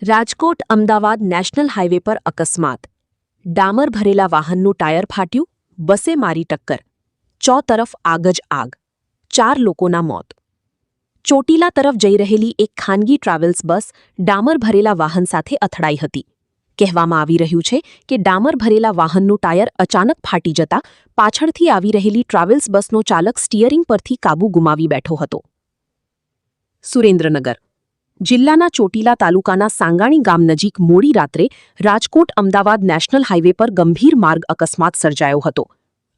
Rajkot Ahmedabad national highway પર અકસ્માત. ડામર ભરેલા વાહનનું ટાયર ફાટ્યું, બસે મારી ટક્કર. તરફ આગ જ આગ. 4 લોકોના મોત. ચોટીલા તરફ જઈ રહેલી એક ખાનગી ટ્રાવેલ્સ બસ ડામર ભરેલા વાહન સાથે અથડાઈ હતી. કહેવામાં આવી રહ્યું છે કે ડામર ભરેલા વાહનનું ટાયર અચાનક ફાટી જતા પાછળથી આવી રહેલી ટ્રાવેલ્સ બસનો ચાલક સ્ટીયરિંગ પરથી કાબૂ ગુમાવી બેઠો હતો. સુરેન્દ્રનગર જિલ્લાના ચોટીલા તાલુકાના સાંગાણી ગામ નજીક મોડી રાત્રે રાજકોટ અમદાવાદ નેશનલ હાઇવે પર ગંભીર માર્ગ અકસ્માત સર્જાયો હતો.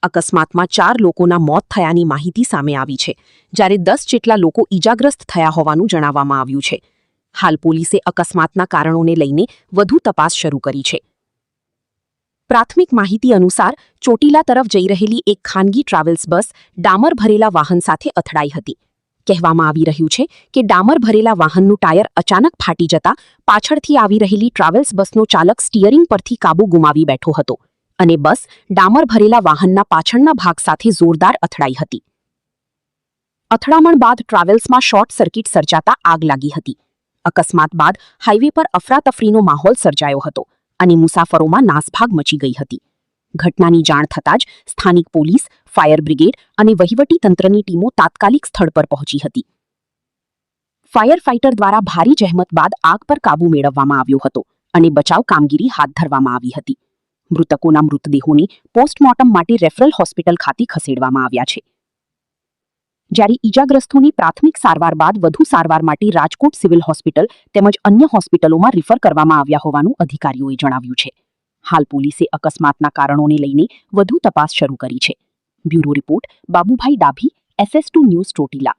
અકસ્માતમાં 4 લોકોના મોત થયાની માહિતી સામે આવી છે, જ્યારે 10 જેટલા લોકો ઈજાગ્રસ્ત થયા હોવાનું જણાવવામાં આવ્યું છે. હાલ પોલીસે અકસ્માતના કારણોને લઈને વધુ તપાસ શરૂ કરી છે. પ્રાથમિક માહિતી અનુસાર ચોટીલા તરફ જઈ રહેલી એક ખાનગી ટ્રાવેલ્સ બસ ડામર ભરેલા વાહન સાથે અથડાઈ હતી. કહેવામાં આવી રહ્યું છે કે ડામર ભરેલા વાહનનું ટાયર અચાનક ફાટી જતા પાછળથી આવી રહેલી ટ્રાવેલ્સ બસનો ચાલક સ્ટીયરિંગ પરથી કાબૂ ગુમાવી બેઠો હતો અને બસ ડામર ભરેલા વાહનના પાછળના ભાગ સાથે જોરદાર અથડાઈ હતી. અથડામણ બાદ ટ્રાવેલ્સમાં શોર્ટ સર્કિટ સર્જાતા આગ લાગી હતી. અકસ્માત બાદ હાઇવે પર અફરાતફરીનો માહોલ સર્જાયો હતો અને મુસાફરોમાં નાસભાગ મચી ગઈ હતી. ઘટનાની જાણ થતાં જ સ્થાનિક પોલીસ, ફાયર બ્રિગેડ અને વહીવટી તંત્રની ટીમો તાત્કાલિક સ્થળ પર પહોંચી હતી. ફાયર ફાઇટર દ્વારા ભારે જહેમત બાદ આગ પર કાબૂ મેળવવામાં આવ્યો હતો અને બચાવ કામગીરી હાથ ધરવામાં આવી હતી. મૃતકોના મૃતદેહોને પોસ્ટમોર્ટમ માટે રેફરલ હોસ્પિટલ ખાતે ખસેડવામાં આવ્યા છે, જ્યારે ઈજાગ્રસ્તોને પ્રાથમિક સારવાર બાદ વધુ સારવાર માટે રાજકોટ સિવિલ હોસ્પિટલ તેમજ અન્ય હોસ્પિટલોમાં રિફર કરવામાં આવ્યા હોવાનું અધિકારીઓએ જણાવ્યું છે. હાલ પોલીસે અકસ્માતના કારણોને લઈને વધુ તપાસ શરૂ કરી છે. Bureau report Babubhai Dabhi, SS2 news Chotila.